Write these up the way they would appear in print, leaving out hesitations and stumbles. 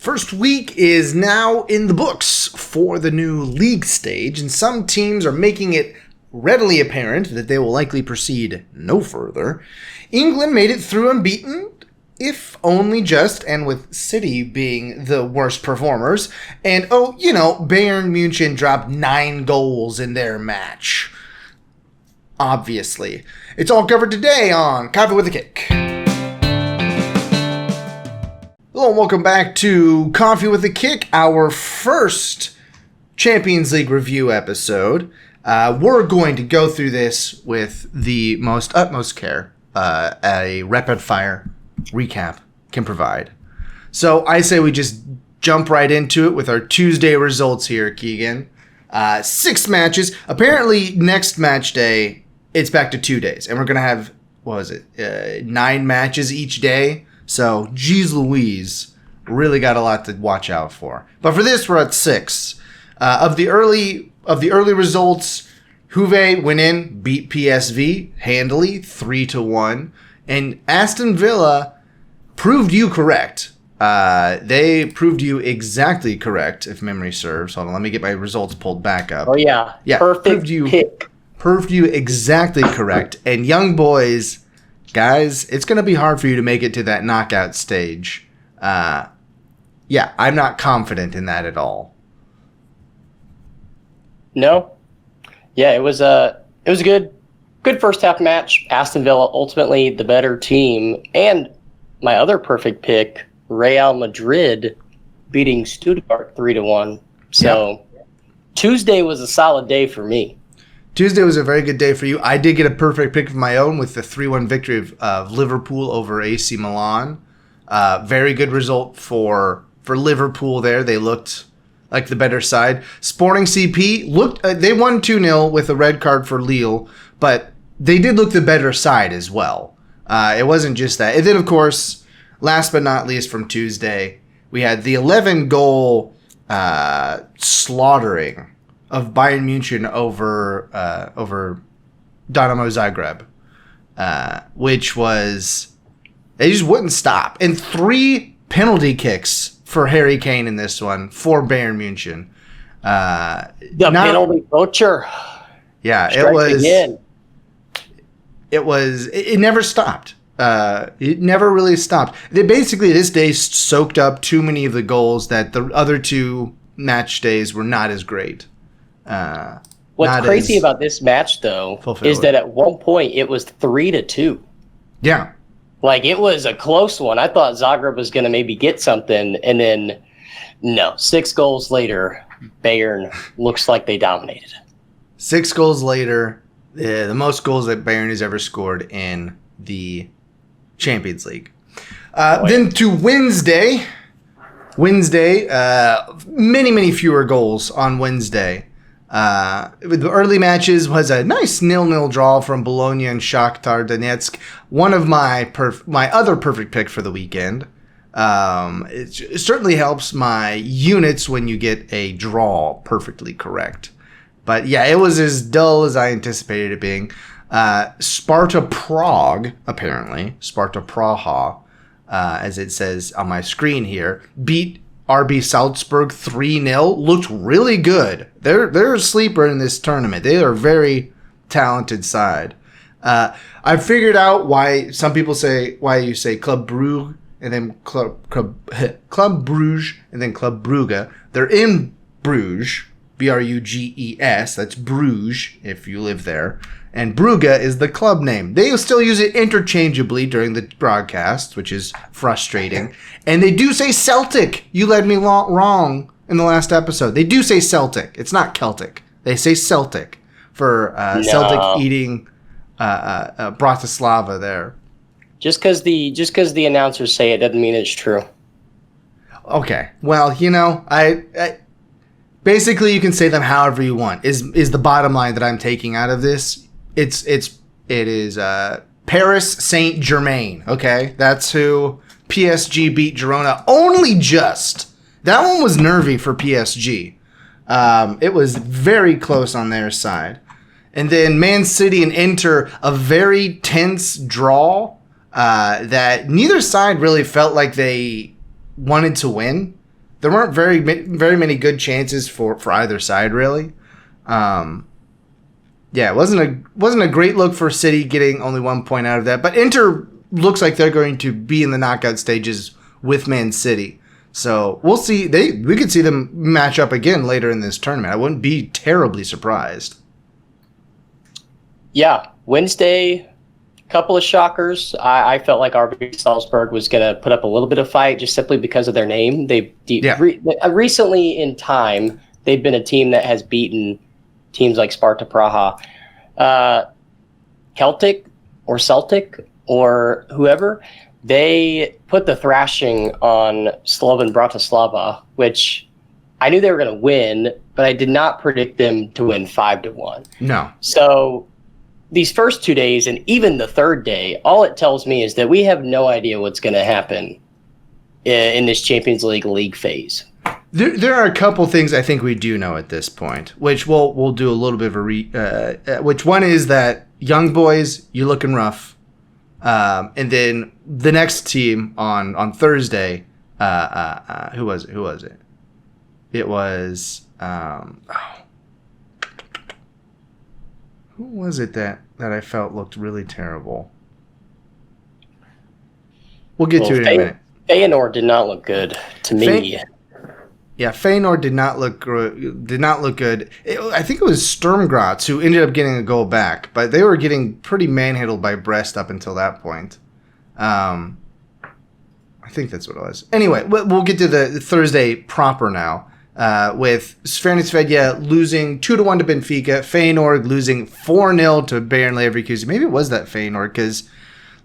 First week is now in the books for the new league stage, and some teams are making it readily apparent that they will likely proceed no further. England made it through unbeaten, if only just, and with City being the worst performers. And, Bayern Munich dropped 9 goals in their match. Obviously. It's all covered today on Coffee with a Kick. Hello and welcome back to Coffee with a Kick, our first Champions League review episode. We're going to go through this with the utmost care a rapid-fire recap can provide. So I say we just jump right into it with our Tuesday results here, Keegan. 6 matches. Apparently, next match day, it's back to 2 days. And we're going to have, 9 matches each day. So, geez Louise, really got a lot to watch out for. But for this, we're at 6. Of the early results, Juve went in, beat PSV handily, 3-1. And Aston Villa proved you correct. They proved you exactly correct, if memory serves. Hold on, let me get my results pulled back up. Oh, yeah. Perfect pick. Proved you exactly correct. And young boys, guys, it's going to be hard for you to make it to that knockout stage. I'm not confident in that at all. No. Yeah, it was a good first half match. Aston Villa ultimately the better team, and my other perfect pick, Real Madrid beating Stuttgart 3-1. So Tuesday was a solid day for me. Tuesday was a very good day for you. I did get a perfect pick of my own with the 3-1 victory of Liverpool over AC Milan. Very good result for Liverpool there. They looked like the better side. Sporting CP they won 2-0 with a red card for Lille, but they did look the better side as well. It wasn't just that. And then, of course, last but not least from Tuesday, we had the 11-goal slaughtering of Bayern Munich over Dynamo Zagreb, which was, they just wouldn't stop. And 3 penalty kicks for Harry Kane in this one for Bayern Munich. Penalty butcher. Yeah, it never stopped. It never really stopped. This day soaked up too many of the goals that the other 2 match days were not as great. What's crazy about this match, though, is that at one point it was 3-2. Yeah. Like, it was a close one. I thought Zagreb was going to maybe get something, and then, no. 6 goals later, Bayern looks like they dominated. 6 goals later, the most goals that Bayern has ever scored in the Champions League. Then to Wednesday, many, many fewer goals on Wednesday. With the early matches was a nice 0-0 draw from Bologna and Shakhtar Donetsk. One of my other perfect pick for the weekend. It certainly helps my units when you get a draw perfectly correct. But yeah, it was as dull as I anticipated it being. Sparta Prague, as it says on my screen here, beat RB Salzburg 3-0. Looked really good. They're a sleeper in this tournament. They are a very talented side. I figured out why you say Club Brugge and then Club Bruges and then Club Brugge. They're in Bruges, Bruges. That's Bruges if you live there. And Brugge is the club name. They still use it interchangeably during the broadcast, which is frustrating. And they do say Celtic. You led me wrong in the last episode. They do say Celtic. It's not Celtic. They say Celtic for Celtic eating Bratislava there. Just because the announcers say it doesn't mean it's true. Okay. Well, I basically you can say them however you want. Is the bottom line that I'm taking out of this? It is Paris Saint-Germain, okay? That's who PSG beat Girona. Only just. That one was nervy for PSG. It was very close on their side. And then Man City and Inter, a very tense draw that neither side really felt like they wanted to win. there weren't very many good chances for either side, really. Yeah, it wasn't a great look for City getting only 1 point out of that. But Inter looks like they're going to be in the knockout stages with Man City. So we'll see. We could see them match up again later in this tournament. I wouldn't be terribly surprised. Yeah, Wednesday, couple of shockers. I felt like RB Salzburg was going to put up a little bit of fight just simply because of their name. Recently in time, they've been a team that has beaten teams like Sparta Praha. Celtic or whoever, they put the thrashing on Slovan Bratislava, which I knew they were going to win, but I did not predict them to win 5-1. No. So these first 2 days and even the third day, all it tells me is that we have no idea what's going to happen in this Champions League phase. There are a couple things I think we do know at this point, which we'll do a little bit of which one is that young boys, you're looking rough, and then the next team on Thursday, who was it? It was who was it that I felt looked really terrible? We'll get to it in a minute. Feyenoord did not look good to me. Yeah, Feyenoord did not look good. I think it was Sturm Graz who ended up getting a goal back, but they were getting pretty manhandled by Brest up until that point. I think that's what it was. Anyway, we'll get to the Thursday proper now, with Svernesvedja losing 2-1 to Benfica, Feyenoord losing 4-0 to Bayern Leverkusen. Maybe it was that Feyenoord, because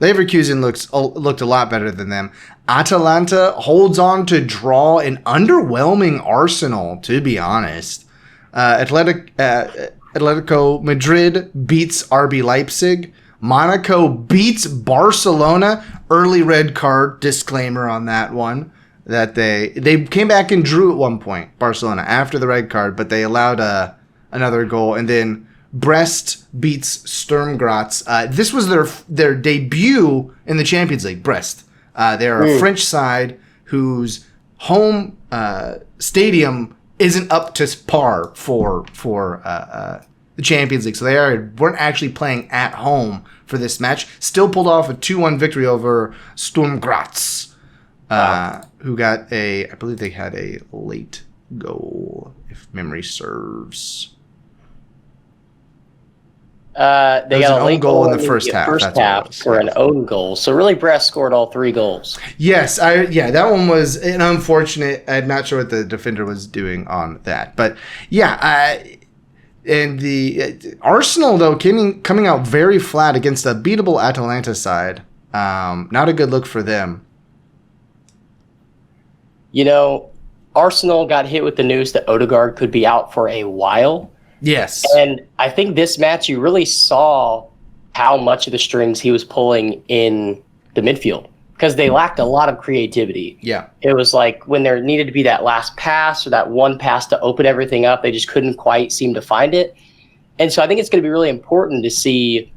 Leverkusen looked a lot better than them. Atalanta holds on to draw an underwhelming Arsenal, to be honest. Atletico Madrid beats RB Leipzig. Monaco beats Barcelona. Early red card, disclaimer on that one. That they came back and drew at one point, Barcelona, after the red card, but they allowed another goal. And then Brest beats Sturm Graz. This was their debut in the Champions League, Brest. They're a French side whose home stadium isn't up to par for the Champions League. So they weren't actually playing at home for this match. Still pulled off a 2-1 victory over Sturm Graz, who got I believe they had a late goal, if memory serves. They got a late goal in the first half. For an own goal. So really, Brest scored all 3 goals. Yes, that one was an unfortunate. I'm not sure what the defender was doing on that, but yeah. And the Arsenal though coming out very flat against a beatable Atalanta side. Not a good look for them. You know, Arsenal got hit with the news that Odegaard could be out for a while. Yes. And I think this match, you really saw how much of the strings he was pulling in the midfield, because they lacked a lot of creativity. Yeah. It was like when there needed to be that last pass or that one pass to open everything up, they just couldn't quite seem to find it. And so I think it's going to be really important to see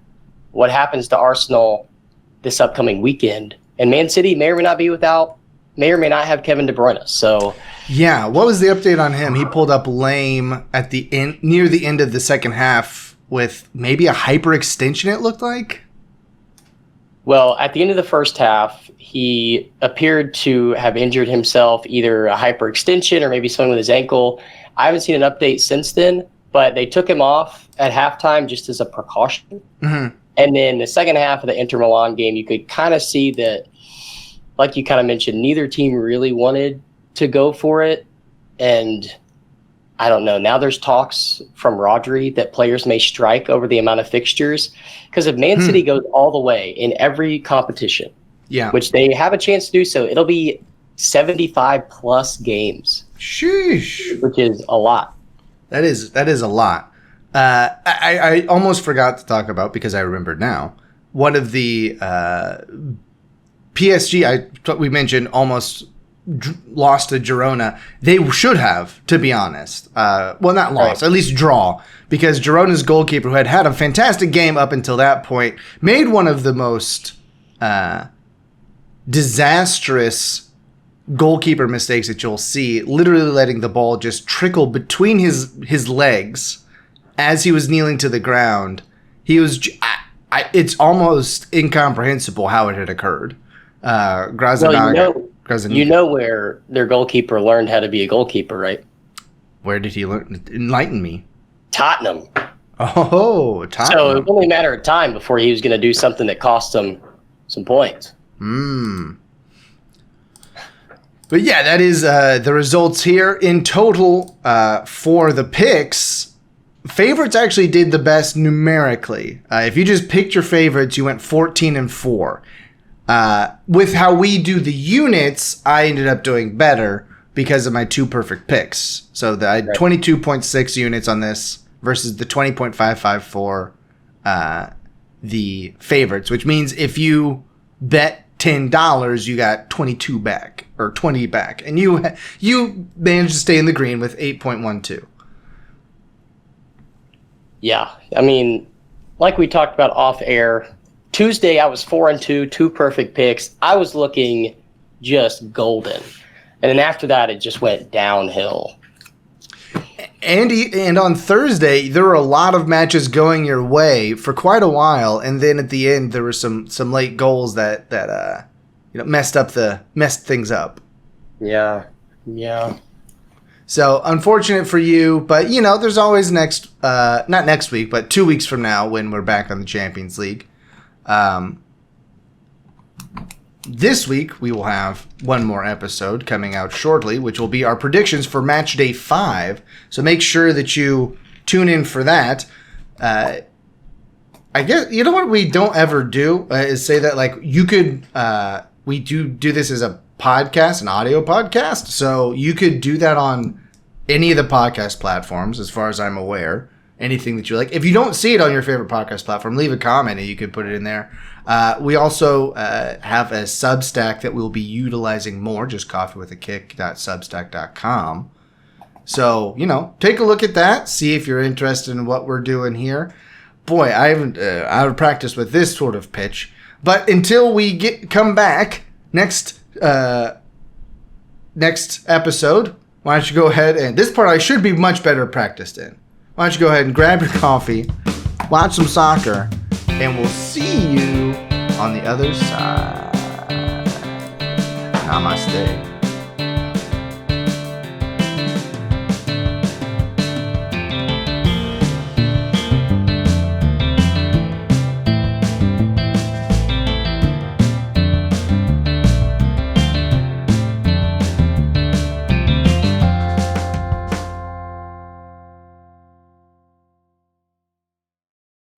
what happens to Arsenal this upcoming weekend. And Man City may or may not have Kevin De Bruyne. So yeah, what was the update on him? He pulled up lame at the end, near the end of the second half, with maybe a hyperextension, it looked like. Well, at the end of the first half, he appeared to have injured himself, either a hyperextension or maybe something with his ankle. I haven't seen an update since then, but they took him off at halftime just as a precaution. Mm-hmm. And then the second half of the Inter Milan game, you could kind of see that, like you kind of mentioned, neither team really wanted to go for it. And I don't know, now there's talks from Rodri that players may strike over the amount of fixtures, because if Man City goes all the way in every competition, which they have a chance to do so, it'll be 75 plus games. Sheesh. Which is a lot. That is a lot. I almost forgot to talk about, because I remembered now, one of the PSG, we mentioned, almost lost to Girona. They should have, to be honest. Well, not lost, at least draw, because Girona's goalkeeper, who had a fantastic game up until that point, made one of the most disastrous goalkeeper mistakes that you'll see, literally letting the ball just trickle between his legs as he was kneeling to the ground. He was. It's almost incomprehensible how it had occurred. You know where their goalkeeper learned how to be a goalkeeper, right? Where did he learn? Enlighten me. Tottenham. Oh, Tottenham. So it was only a matter of time before he was going to do something that cost him some points. But yeah, that is the results here. In total, for the picks, favorites actually did the best numerically. If you just picked your favorites, you went 14-4. With how we do the units, I ended up doing better because of my 2 perfect picks. So I had 22.6 units on this versus the 20.55 for the favorites, which means if you bet $10, you got 22 back or 20 back, and you managed to stay in the green with 8.12. Yeah, I mean, like we talked about off air, Tuesday I was 4-2, 2 perfect picks. I was looking just golden, and then after that it just went downhill. And on Thursday, there were a lot of matches going your way for quite a while, and then at the end there were some late goals that messed things up. Yeah. So unfortunate for you, but there's always not next week, but 2 weeks from now when we're back on the Champions League. This week, we will have one more episode coming out shortly, which will be our predictions for Matchday 5. So make sure that you tune in for that. I guess, you know what we don't ever do is say that, like, you could, we do this as a podcast, an audio podcast. So you could do that on any of the podcast platforms, as far as I'm aware. Anything that you like. If you don't see it on your favorite podcast platform, leave a comment and you could put it in there. We also have a Substack that we'll be utilizing more, just coffeewithakick.substack.com. So, take a look at that, see if you're interested in what we're doing here. Boy, I haven't out of practice with this sort of pitch. But until we come back next episode, why don't you go ahead and this part I should be much better practiced in. Why don't you go ahead and grab your coffee, watch some soccer, and we'll see you on the other side. Namaste.